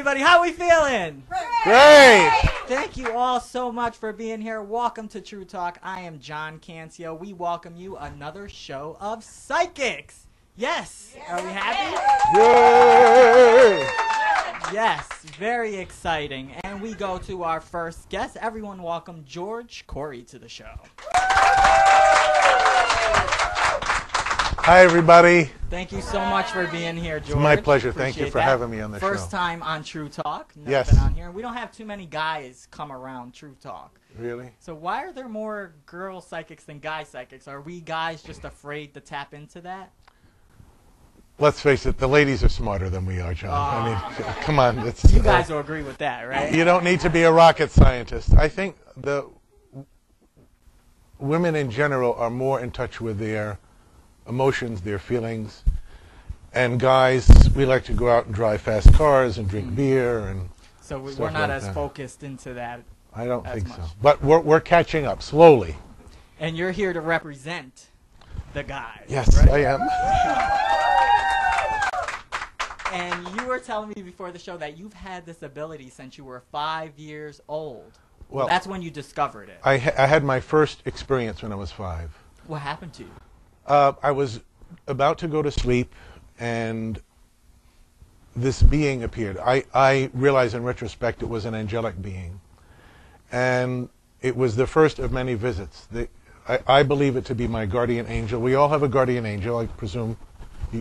everybody. How we feeling? Great! Thank you all so much for being here. Welcome to True Talk. I am John Cancio. We welcome you another show of Psychics. Yes. Are we happy? Yay! Yes. Very exciting. And we go to our first guest. Everyone welcome George Corey to the show. Hi, everybody. Thank you so much for being here, George. It's my pleasure. Appreciate Thank you for that. having me on the show. First time on True Talk. Never Yes. been on here. We don't have too many guys come around True Talk. Really? So why are there more girl psychics than guy psychics? Are we guys just afraid to tap into that? Let's face it, the ladies are smarter than we are, John. I mean, come on. You guys will agree with that, right? You don't need to be a rocket scientist. I think the women in general are more in touch with their emotions, their feelings. And guys, we like to go out and drive fast cars and drink beer and So we're stuff not like as that. focused into that. I don't as think much. so. But we're catching up slowly. And you're here to represent the guys. Yes, right? I am. And you were telling me before the show that you've had this ability since you were 5 years old. Well, That's when you discovered it. I had my first experience when I was 5. What happened to you? I was about to go to sleep, and this being appeared. I realize in retrospect it was an angelic being. And it was the first of many visits. I believe it to be my guardian angel. We all have a guardian angel, I presume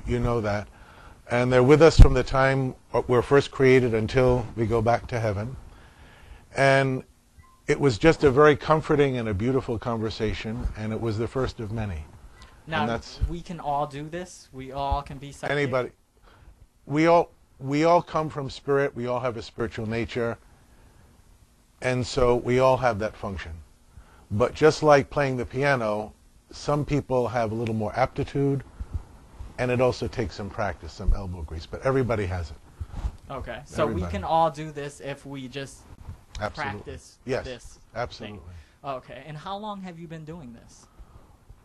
you know that. And they're with us from the time we're first created until we go back to heaven. And it was just a very comforting and a beautiful conversation, and it was the first of many. Now, we can all do this? We all can be psychic? Anybody. We all come from spirit. We all have a spiritual nature. And so we all have that function. But just like playing the piano, some people have a little more aptitude, and it also takes some practice, some elbow grease. But everybody has it. Okay. So Everybody. we can all do this if we just Absolutely. practice Yes, this absolutely. thing. Okay. And how long have you been doing this?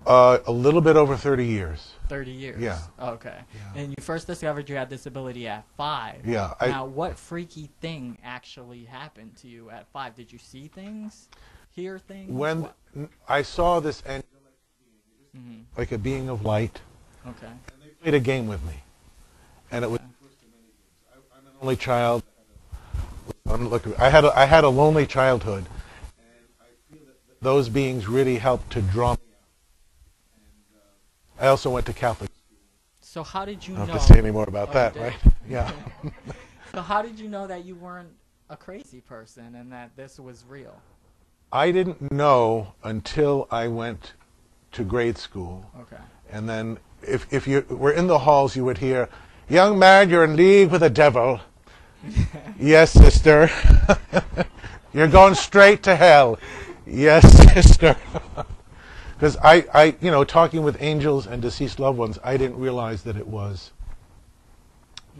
A little bit over 30 years. 30 years. Yeah. Okay. Yeah. And you first discovered you had this ability at 5. Yeah. Now, what freaky thing actually happened to you at 5? Did you see things? Hear things? When What? I saw this angelic being, Mhm. like a being of light, Okay. and they played a game with me. And it was the first of many games. I'm an only child. I had a lonely childhood, and I feel that those beings really helped to draw me out. And I also went to Catholic school. So how did you I don't know? have to say any more about Oh, that, you right? did? Yeah. So how did you know that you weren't a crazy person and that this was real? I didn't know until I went to grade school. Okay. And then if you were in the halls, you would hear, "Young man, you're in league with the devil." "Yes, sister." "You're going straight to hell." "Yes, sister." Because I, talking with angels and deceased loved ones, I didn't realize that it was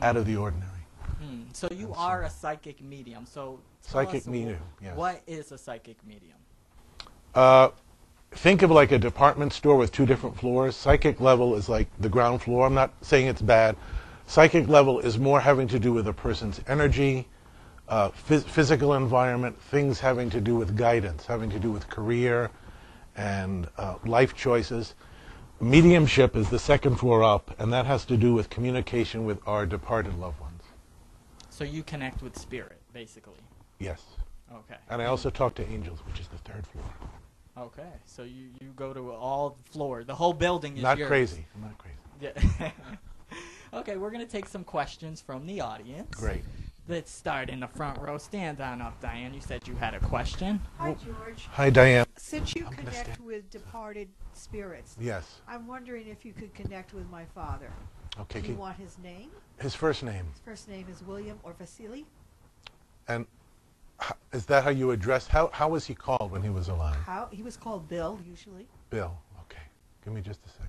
out of the ordinary. So you are a psychic medium. So tell Psychic us medium, yes. What is a psychic medium? Think of like a department store with 2 different floors. Psychic level is like the ground floor. I'm not saying it's bad. Psychic level is more having to do with a person's energy, physical environment, things having to do with guidance, having to do with career and life choices. Mediumship is the 2nd floor up, and that has to do with communication with our departed loved ones. So you connect with spirit, basically. Yes. Okay. And I also talk to angels, which is the 3rd floor. Okay. So you go to all floor. The whole building is Not yours. crazy. I'm not crazy. Yeah. Okay, we're going to take some questions from the audience. Great. Let's start in the front row. Stand on up, Diane. You said you had a question. Hi, George. Hi, Diane. Since you I'm gonna connect stand. with departed spirits, Yes. I'm wondering if you could connect with my father. Okay. Do you want his name? His first name. His first name is William or Vasily. And is that how you address? How was he called when he was alive? How he was called Bill usually. Bill. Okay. Give me just a second.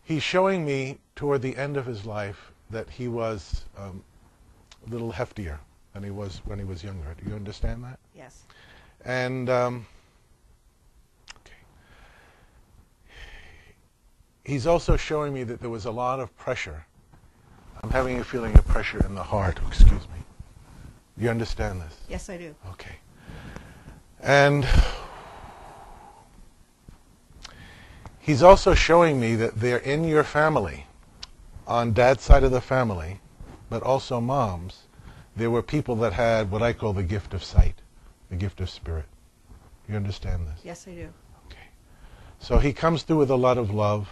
He's showing me toward the end of his life that he was a little heftier than he was when he was younger. Do you understand that? Yes. And he's also showing me that there was a lot of pressure I'm having a feeling of pressure in the heart. Excuse me. You understand this? Yes, I do. Okay. And he's also showing me that they're in your family, on Dad's side of the family, but also Mom's. There were people that had what I call the gift of sight, the gift of spirit. You understand this? Yes, I do. Okay. So he comes through with a lot of love.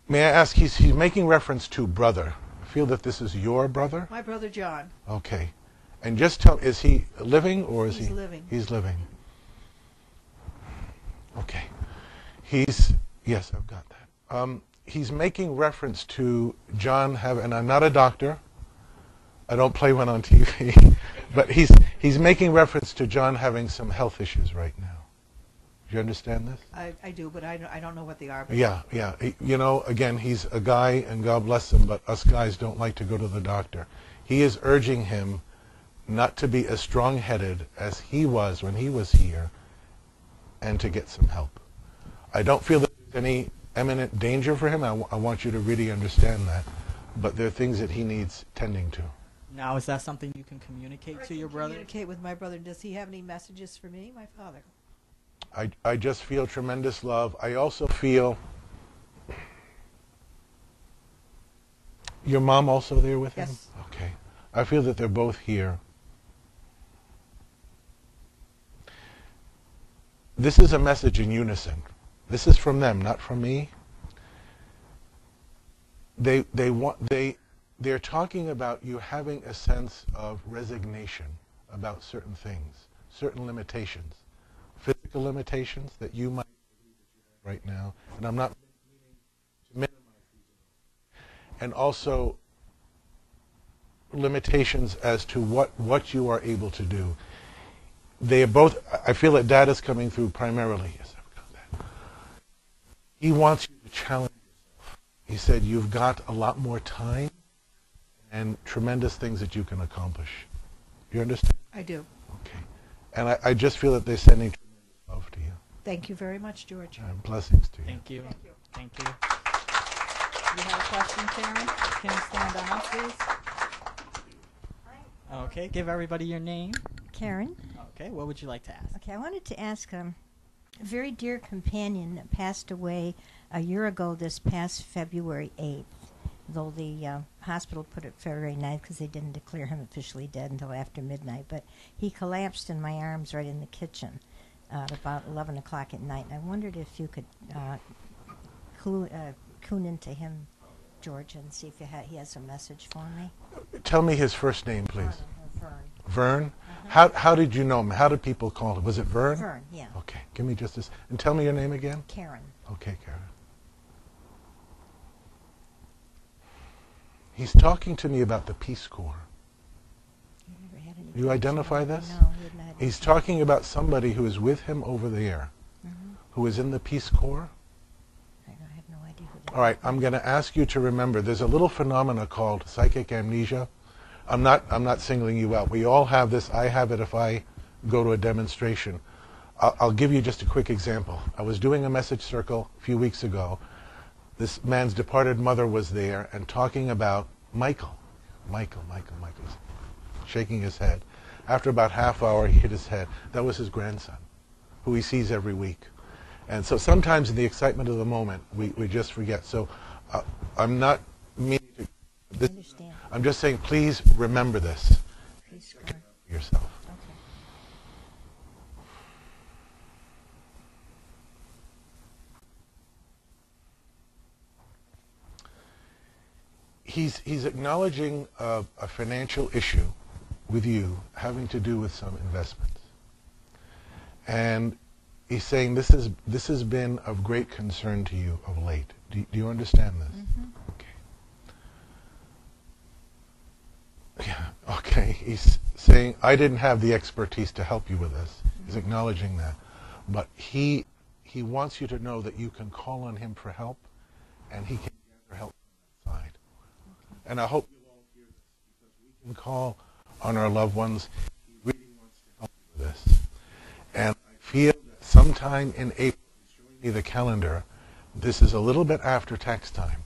May I ask, he's making reference to brother. I feel that this is your brother? My brother John. Okay. And just tell, is he living or is he? He's living. He's living. Okay. Yes, I've got that. He's making reference to John and I'm not a doctor. I don't play one on TV. But he's making reference to John having some health issues right now. Do you understand this? I do, but I don't know what they are. But Yeah. You know, again, he's a guy, and God bless him, but us guys don't like to go to the doctor. He is urging him not to be as strong-headed as he was when he was here, and to get some help. I don't feel that there's any imminent danger for him. I want you to really understand that. But there are things that he needs tending to. Now, is that something you can communicate to your brother? Communicate with my brother. Does he have any messages for me, my father? I just feel tremendous love. I also feel... Your mom also there with him? Yes. Okay. I feel that they're both here. This is a message in unison. This is from them, not from me. They're talking about you having a sense of resignation about certain things, certain limitations, physical limitations that you might have right now, and I'm not meaning to minimize these, and also limitations as to what you are able to do. They are both, I feel that Dad is coming through primarily. Yes, I've got that. He wants you to challenge yourself. He said you've got a lot more time and tremendous things that you can accomplish. You understand? I do. Okay. And I just feel that they're sending tremendous love to you. Thank you very much, George. And blessings to you. Thank you. Thank you. Thank you. You have a question, Karen? Can you stand on up, please? Okay, give everybody your name. Karen. Okay, what would you like to ask? Okay, I wanted to ask a very dear companion that passed away a year ago this past February 8th, though the hospital put it February 9th because they didn't declare him officially dead until after midnight. But he collapsed in my arms right in the kitchen at about 11 o'clock at night. And I wondered if you could tune into him, George, and see if he has a message for me. Tell me his first name, please. Vern. Vern? How did you know him? How did people call him? Was it Vern? Vern, yeah. Okay, give me just this. And tell me your name again. Karen. Okay, Karen. He's talking to me about the Peace Corps. You never had any You identify this? No, he had not. He's talking about somebody who is with him over there, who is in the Peace Corps. I have no idea who that All right, I'm going to ask you to remember, there's a little phenomena called psychic amnesia. I'm not singling you out. We all have this. I have it if I go to a demonstration. I'll give you just a quick example. I was doing a message circle a few weeks ago. This man's departed mother was there and talking about Michael. Michael's shaking his head. After about half hour, he hit his head. That was his grandson, who he sees every week. And so sometimes in the excitement of the moment, we just forget. So I'm not meaning to... I understand. I'm just saying, please remember this Peace Corps. yourself. Okay. He's acknowledging a financial issue with you having to do with some investments. And he's saying this has been of great concern to you of late. Do you understand this? Okay. Yeah, okay. He's saying, I didn't have the expertise to help you with this. He's acknowledging that. But he wants you to know that you can call on him for help, and he can gather help from that side. And I hope you all hear this, because we can call on our loved ones. He really wants to help you with this. And I feel that sometime in April, he's showing me the calendar, this is a little bit after tax time.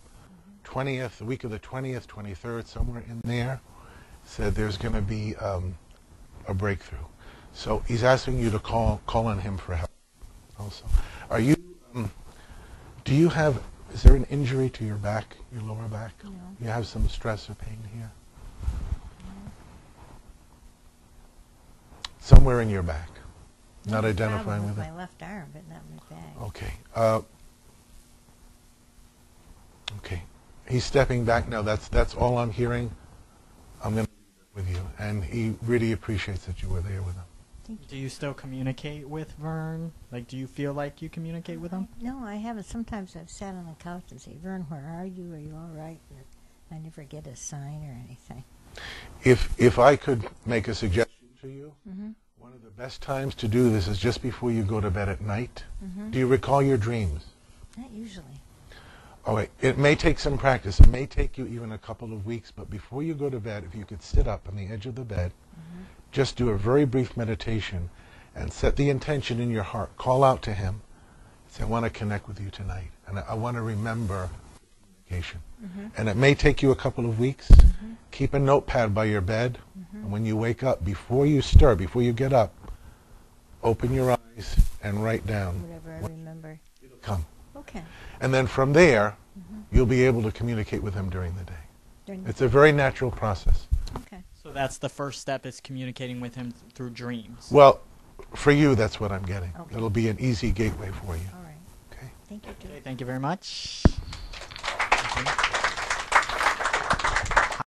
20th, the week of the 20th, 23rd, somewhere in there, said there's going to be a breakthrough. So he's asking you to call on him for help also. Are you, do you have, is there an injury to your back, your lower back? No. You have some stress or pain here? Somewhere in your back. Not identifying with it? my left arm, but not my back. Okay. Okay. He's stepping back now. That's all I'm hearing. I'm going to be with you. And he really appreciates that you were there with him. Do you still communicate with Vern? Like, do you feel like you communicate with him? No, I haven't. Sometimes I've sat on the couch and say, Vern, where are you? Are you all right? And I never get a sign or anything. If I could make a suggestion to you, Mm-hmm. one of the best times to do this is just before you go to bed at night. Mm-hmm. Do you recall your dreams? Not usually. All right. It may take some practice. It may take you even a couple of weeks, but before you go to bed, if you could sit up on the edge of the bed, Mm-hmm. just do a very brief meditation and set the intention in your heart. Call out to him. Say, I want to connect with you tonight, and I want to remember communication. Mm-hmm. And it may take you a couple of weeks. Mm-hmm. Keep a notepad by your bed, Mm-hmm. and when you wake up, before you stir, before you get up, open your eyes and write down. Whatever I what remember. will come. Okay. And then from there, Mm-hmm. you'll be able to communicate with him during the day. During It's a very natural process. okay. So that's the first step, is communicating with him through dreams. Well, for you, that's what I'm getting. Okay. It'll be an easy gateway for you. All right. Okay. Thank you, George. Okay, thank you very much.